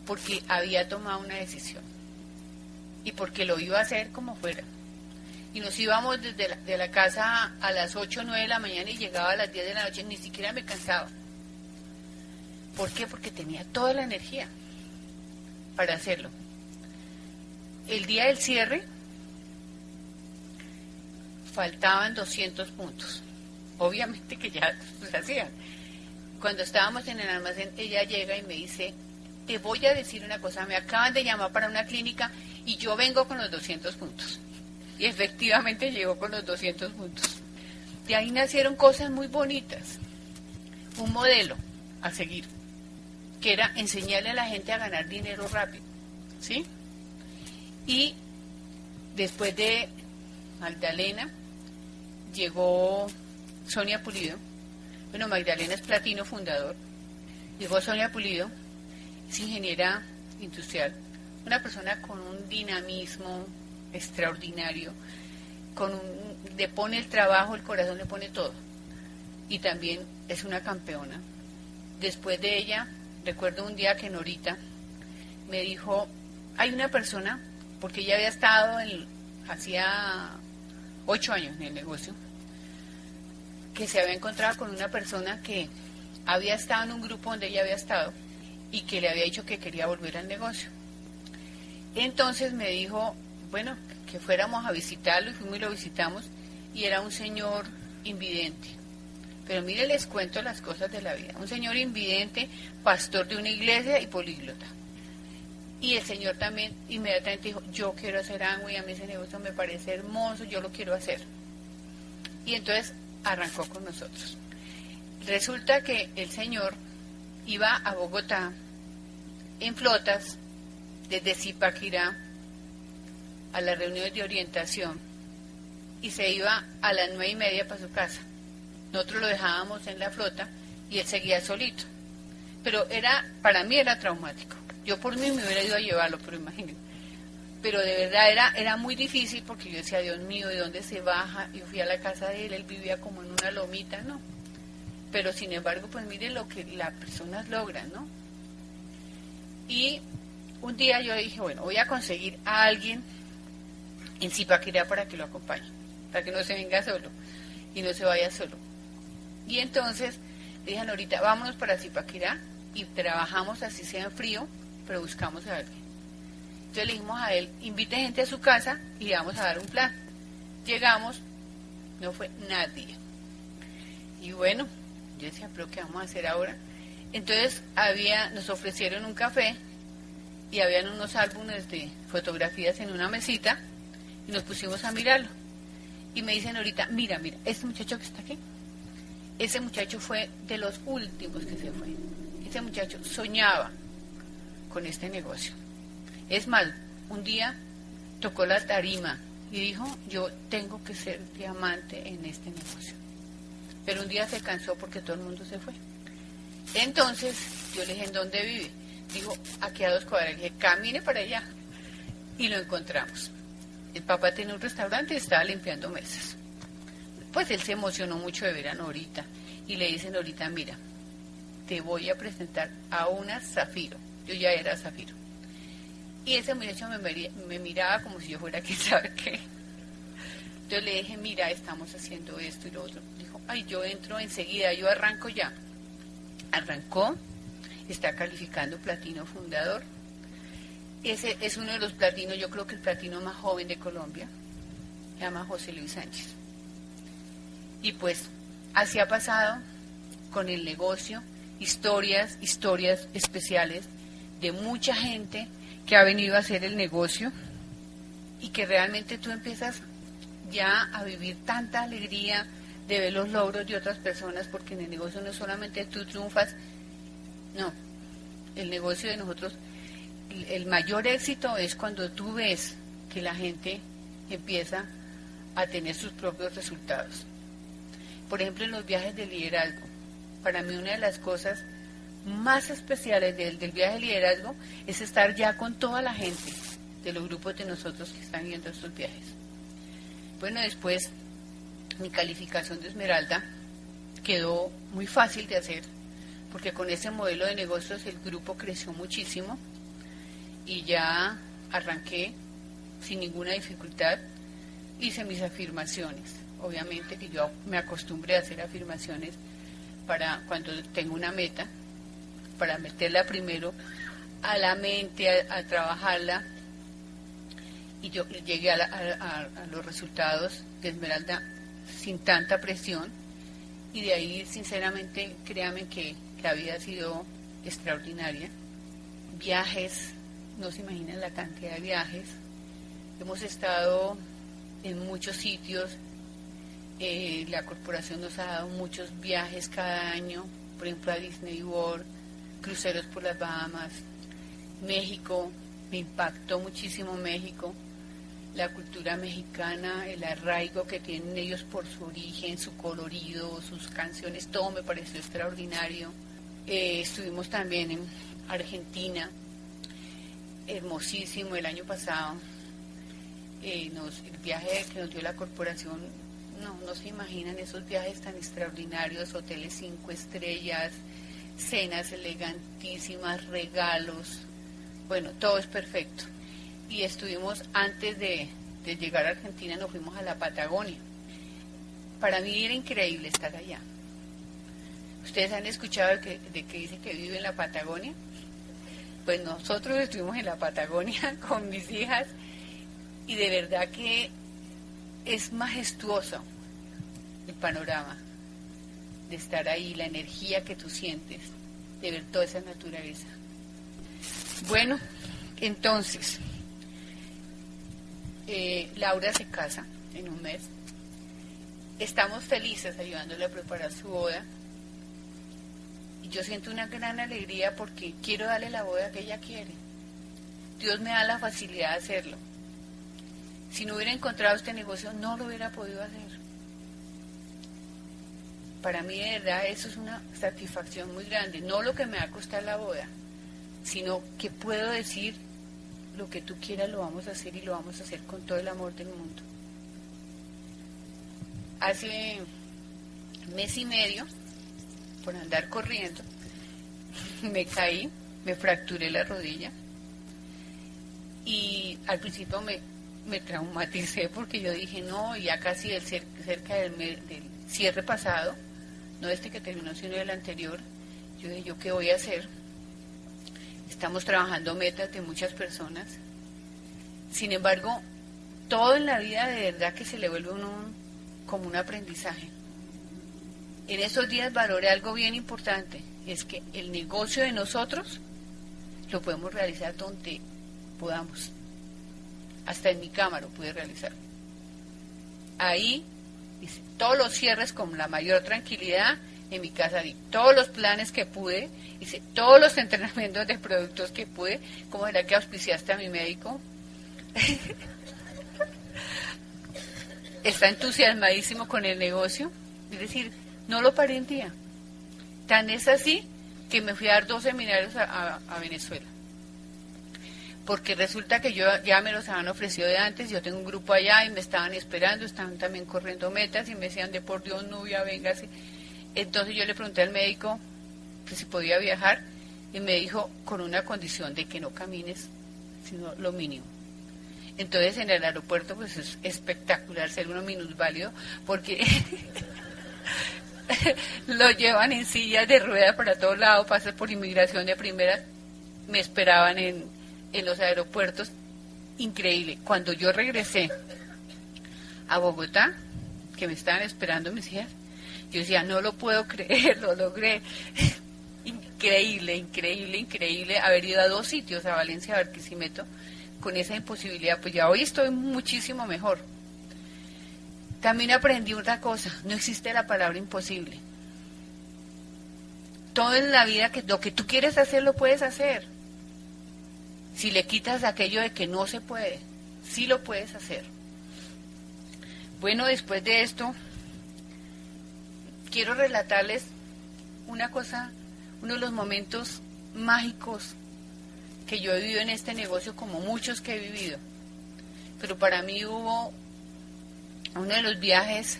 Porque había tomado una decisión y porque lo iba a hacer como fuera. Y nos íbamos desde de la casa a las 8 o 9 de la mañana y llegaba a las 10 de la noche, ni siquiera me cansaba. ¿Por qué? Porque tenía toda la energía para hacerlo. El día del cierre faltaban 200 puntos. Obviamente que ya pues hacían. Cuando estábamos en el almacén, ella llega y me dice, te voy a decir una cosa, me acaban de llamar para una clínica y yo vengo con los 200 puntos. Y efectivamente llegó con los 200 puntos. De ahí nacieron cosas muy bonitas. Un modelo a seguir, que era enseñarle a la gente a ganar dinero rápido, ¿sí? Y después de Magdalena llegó Sonia Pulido. Bueno, Magdalena es platino fundador. Llegó Sonia Pulido, es ingeniera industrial, una persona con un dinamismo extraordinario, le pone el trabajo, el corazón, le pone todo. Y también es una campeona. Después de ella, recuerdo un día que Norita me dijo, hay una persona, porque ella había estado hacía 8 años en el negocio, que se había encontrado con una persona que había estado en un grupo donde ella había estado y que le había dicho que quería volver al negocio. Entonces me dijo, bueno, que fuéramos a visitarlo, y fuimos y lo visitamos, y era un señor invidente. Pero mire, les cuento las cosas de la vida. Un señor invidente, pastor de una iglesia y políglota. Y el señor también inmediatamente dijo, yo quiero hacer Amway, a mí ese negocio me parece hermoso, yo lo quiero hacer. Y entonces arrancó con nosotros. Resulta que el señor iba a Bogotá en flotas desde Zipaquirá a las reuniones de orientación y se iba a las 9:30 para su casa. Nosotros lo dejábamos en la flota y él seguía solito. Pero para mí era traumático. Yo por mí me hubiera ido a llevarlo, pero imagínense. Pero de verdad era muy difícil porque yo decía, Dios mío, ¿de dónde se baja? Yo fui a la casa de él vivía como en una lomita, ¿no? Pero sin embargo, pues mire lo que las personas logran, ¿no? Y un día yo dije, bueno, voy a conseguir a alguien en Zipaquirá para que lo acompañe, para que no se venga solo y no se vaya solo. Y entonces dije a Norita, vámonos para Zipaquirá y trabajamos así sea en frío, pero buscamos a alguien. Entonces le dijimos a él, invite gente a su casa y le vamos a dar un plan. Llegamos, no fue nadie. Y bueno, yo decía, pero ¿qué vamos a hacer ahora? Entonces nos ofrecieron un café y habían unos álbumes de fotografías en una mesita y nos pusimos a mirarlo. Y me dicen ahorita, mira, este muchacho que está aquí, ese muchacho fue de los últimos que se fue. Ese muchacho soñaba con este negocio. Es más, un día tocó la tarima y dijo, yo tengo que ser diamante en este negocio. Pero un día se cansó porque todo el mundo se fue. Entonces, yo le dije, ¿en dónde vive? Dijo, aquí a 2 cuadras. Le dije, camine para allá. Y lo encontramos. El papá tenía un restaurante y estaba limpiando mesas. Pues él se emocionó mucho de ver a Norita. Y le dice, Norita, mira, te voy a presentar a una Zafiro. Yo ya era Zafiro. Y ese muchacho me miraba como si yo fuera quién sabe qué. Entonces le dije, mira, estamos haciendo esto y lo otro. Dijo, ay, yo entro enseguida, yo arranco ya. Arrancó, está calificando platino fundador. Ese es uno de los platinos, yo creo que el platino más joven de Colombia. Se llama José Luis Sánchez. Y pues, así ha pasado con el negocio, historias especiales de mucha gente que ha venido a hacer el negocio y que realmente tú empiezas ya a vivir tanta alegría de ver los logros de otras personas, porque en el negocio no solamente tú triunfas, no, el negocio de nosotros, el mayor éxito es cuando tú ves que la gente empieza a tener sus propios resultados. Por ejemplo, en los viajes de liderazgo, para mí una de las cosas más especiales del viaje de liderazgo es estar ya con toda la gente de los grupos de nosotros que están yendo a estos viajes. Bueno, después mi calificación de Esmeralda quedó muy fácil de hacer, porque con ese modelo de negocios el grupo creció muchísimo y ya arranqué sin ninguna dificultad, hice mis afirmaciones. Obviamente que yo me acostumbré a hacer afirmaciones para cuando tengo una meta, para meterla primero a la mente, a trabajarla, y yo llegué a los resultados de Esmeralda sin tanta presión, y de ahí sinceramente créame que la vida ha sido extraordinaria. Viajes, no se imaginan la cantidad de viajes, hemos estado en muchos sitios, la corporación nos ha dado muchos viajes cada año, por ejemplo a Disney World, cruceros por las Bahamas, México, me impactó muchísimo México, la cultura mexicana, el arraigo que tienen ellos por su origen, su colorido, sus canciones, todo me pareció extraordinario. Estuvimos también en Argentina, hermosísimo el año pasado. El viaje que nos dio la corporación, no se imaginan esos viajes tan extraordinarios, hoteles 5 estrellas, cenas elegantísimas, regalos, bueno, todo es perfecto. Y estuvimos, antes de llegar a Argentina, nos fuimos a la Patagonia. Para mí era increíble estar allá. ¿Ustedes han escuchado de que dice que vive en la Patagonia? Pues nosotros estuvimos en la Patagonia con mis hijas y de verdad que es majestuoso el panorama de estar ahí, la energía que tú sientes, de ver toda esa naturaleza. Bueno, entonces, Laura se casa en un mes. Estamos felices ayudándole a preparar su boda. Y yo siento una gran alegría porque quiero darle la boda que ella quiere. Dios me da la facilidad de hacerlo. Si no hubiera encontrado este negocio, no lo hubiera podido hacer. Para mí, de verdad, eso es una satisfacción muy grande. No lo que me va a costar la boda, sino que puedo decir, lo que tú quieras lo vamos a hacer y lo vamos a hacer con todo el amor del mundo. Hace mes y medio, por andar corriendo, me caí, me fracturé la rodilla y al principio me traumaticé porque yo dije, no, ya casi cerca del cierre pasado, no este que terminó, sino el anterior, yo dije, ¿yo qué voy a hacer? Estamos trabajando metas de muchas personas. Sin embargo, todo en la vida de verdad que se le vuelve como un aprendizaje. En esos días valoré algo bien importante, es que el negocio de nosotros lo podemos realizar donde podamos. Hasta en mi cama lo pude realizar. Ahí hice todos los cierres con la mayor tranquilidad. En mi casa di todos los planes que pude, hice todos los entrenamientos de productos que pude, como era que auspiciaste a mi médico. Está entusiasmadísimo con el negocio, es decir, no lo paré en día. Tan es así que me fui a dar 2 seminarios a Venezuela. Porque resulta que yo ya me los habían ofrecido de antes, yo tengo un grupo allá y me estaban esperando, estaban también corriendo metas y me decían de por Dios, Nubia, véngase. Entonces yo le pregunté al médico que si podía viajar y me dijo con una condición de que no camines, sino lo mínimo. Entonces en el aeropuerto pues es espectacular ser uno minusválido porque lo llevan en sillas de ruedas para todos lados, pasas por inmigración de primera, me esperaban en los aeropuertos, increíble. Cuando yo regresé a Bogotá, que me estaban esperando mis hijas, yo decía, no lo puedo creer, lo logré. Increíble, increíble, increíble haber ido a 2 sitios, a Valencia, a Barquisimeto, con esa imposibilidad. Pues ya hoy estoy muchísimo mejor. También aprendí otra cosa, no existe la palabra imposible. Todo en la vida, que lo que tú quieres hacer, lo puedes hacer. Si le quitas aquello de que no se puede, sí lo puedes hacer. Bueno, después de esto, quiero relatarles una cosa, uno de los momentos mágicos que yo he vivido en este negocio, como muchos que he vivido. Pero para mí hubo uno de los viajes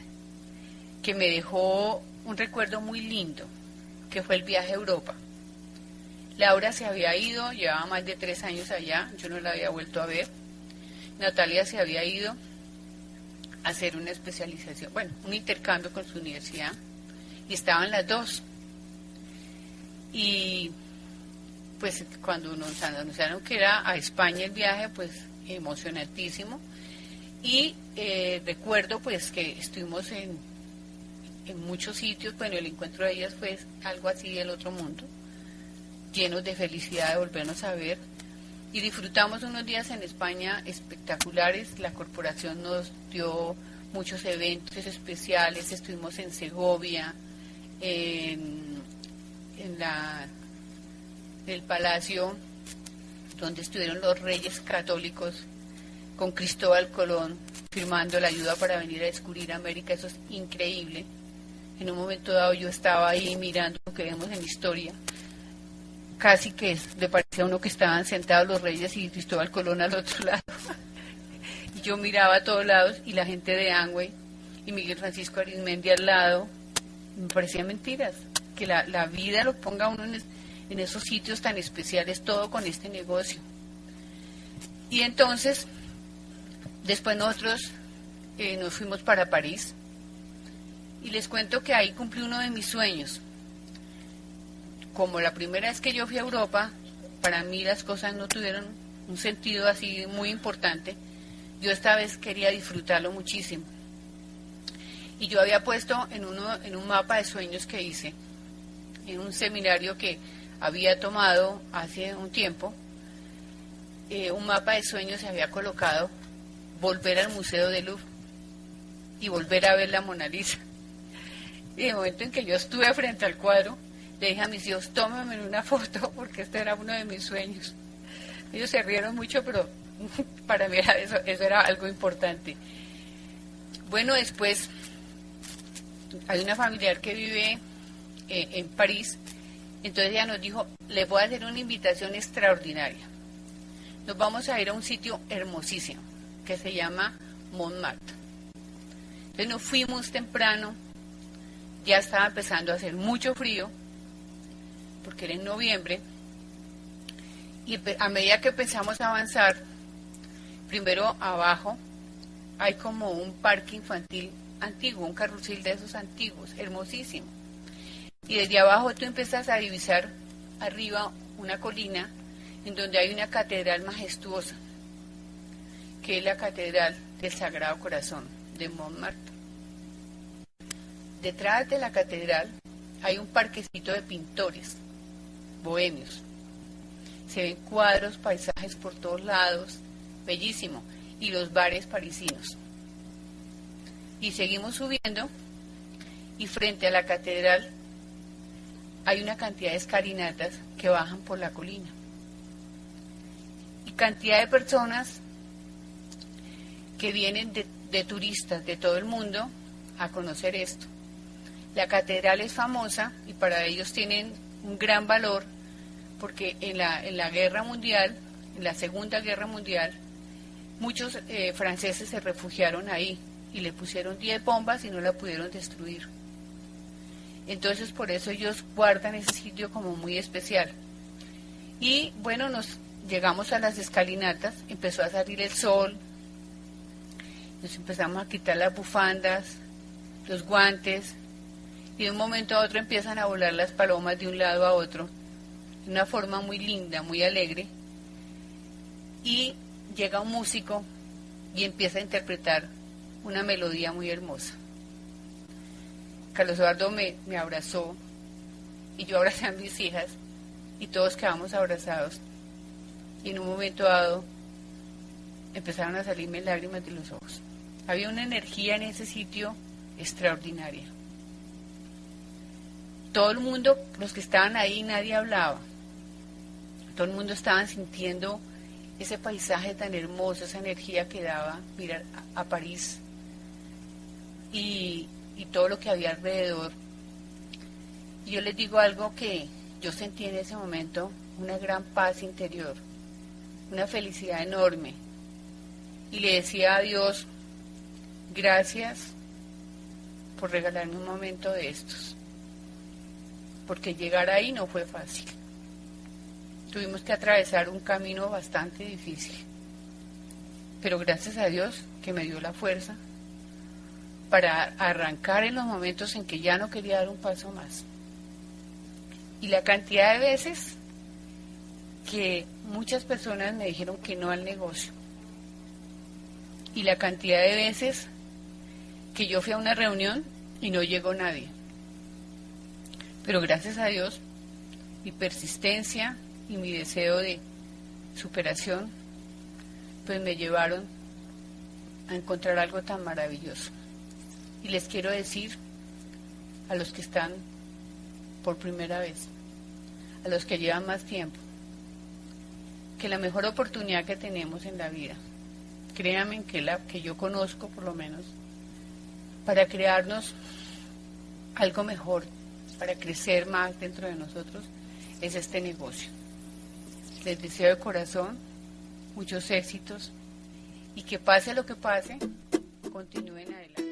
que me dejó un recuerdo muy lindo, que fue el viaje a Europa. Laura se había ido, llevaba más de 3 años allá, yo no la había vuelto a ver. Natalia se había ido a hacer una especialización, bueno, un intercambio con su universidad, y estaban las dos. Y pues cuando nos anunciaron que era a España el viaje, pues emocionantísimo. Y recuerdo pues que estuvimos en muchos sitios. Bueno, el encuentro de ellas fue algo así del otro mundo, llenos de felicidad de volvernos a ver. Y disfrutamos unos días en España espectaculares. La corporación nos dio muchos eventos especiales. Estuvimos en Segovia, en el palacio donde estuvieron los reyes católicos con Cristóbal Colón firmando la ayuda para venir a descubrir América. Eso es increíble. En un momento dado yo estaba ahí mirando lo que vemos en historia. Casi que le parecía a uno que estaban sentados los reyes y Cristóbal Colón al otro lado. Y yo miraba a todos lados y la gente de Amway y Miguel Francisco Arizmendi al lado. Me parecían mentiras. Que la vida lo ponga uno en esos sitios tan especiales, todo con este negocio. Y entonces, después nosotros nos fuimos para París. Y les cuento que ahí cumplí uno de mis sueños. Como la primera vez que yo fui a Europa, para mí las cosas no tuvieron un sentido así muy importante. Yo esta vez quería disfrutarlo muchísimo. Y yo había puesto en un mapa de sueños que hice, en un seminario que había tomado hace un tiempo, un mapa de sueños se había colocado volver al Museo del Louvre y volver a ver la Mona Lisa. Y de momento en que yo estuve frente al cuadro, le dije a mis hijos, tómame una foto, porque este era uno de mis sueños. Ellos se rieron mucho, pero para mí eso era algo importante. Bueno, después hay una familiar que vive en París, entonces ella nos dijo, les voy a hacer una invitación extraordinaria. Nos vamos a ir a un sitio hermosísimo, que se llama Montmartre. Entonces nos fuimos temprano, ya estaba empezando a hacer mucho frío, porque era en noviembre, y a medida que empezamos a avanzar, primero abajo hay como un parque infantil antiguo, un carrusel de esos antiguos, hermosísimo. Y desde abajo tú empiezas a divisar arriba una colina en donde hay una catedral majestuosa, que es la Catedral del Sagrado Corazón de Montmartre. Detrás de la catedral hay un parquecito de pintores bohemios. Se ven cuadros, paisajes por todos lados, bellísimo, y los bares parisinos. Y seguimos subiendo, y frente a la catedral hay una cantidad de escalinatas que bajan por la colina. Y cantidad de personas que vienen de turistas de todo el mundo a conocer esto. La catedral es famosa y para ellos tienen un gran valor porque en la guerra mundial, en la Segunda Guerra Mundial, muchos franceses se refugiaron ahí y le pusieron 10 bombas y no la pudieron destruir. Entonces por eso ellos guardan ese sitio como muy especial. Y bueno, nos llegamos a las escalinatas, empezó a salir el sol, nos empezamos a quitar las bufandas, los guantes, y de un momento a otro empiezan a volar las palomas de un lado a otro, de una forma muy linda, muy alegre, y llega un músico y empieza a interpretar una melodía muy hermosa. Carlos Eduardo me abrazó, y yo abracé a mis hijas, y todos quedamos abrazados, y en un momento dado empezaron a salirme lágrimas de los ojos. Había una energía en ese sitio extraordinaria. Todo el mundo, los que estaban ahí, nadie hablaba. Todo el mundo estaba sintiendo ese paisaje tan hermoso, esa energía que daba mirar a París y todo lo que había alrededor. Y yo les digo algo que yo sentí en ese momento, una gran paz interior, una felicidad enorme. Y le decía a Dios, gracias por regalarme un momento de estos, porque llegar ahí no fue fácil. Tuvimos que atravesar un camino bastante difícil, pero gracias a Dios que me dio la fuerza para arrancar en los momentos en que ya no quería dar un paso más. Y la cantidad de veces que muchas personas me dijeron que no al negocio. Y la cantidad de veces que yo fui a una reunión y no llegó nadie. Pero gracias a Dios, mi persistencia y mi deseo de superación, pues me llevaron a encontrar algo tan maravilloso. Y les quiero decir a los que están por primera vez, a los que llevan más tiempo, que la mejor oportunidad que tenemos en la vida, créanme que la que yo conozco por lo menos, para crearnos algo mejor, para crecer más dentro de nosotros, es este negocio. Les deseo de corazón muchos éxitos y que pase lo que pase, continúen adelante.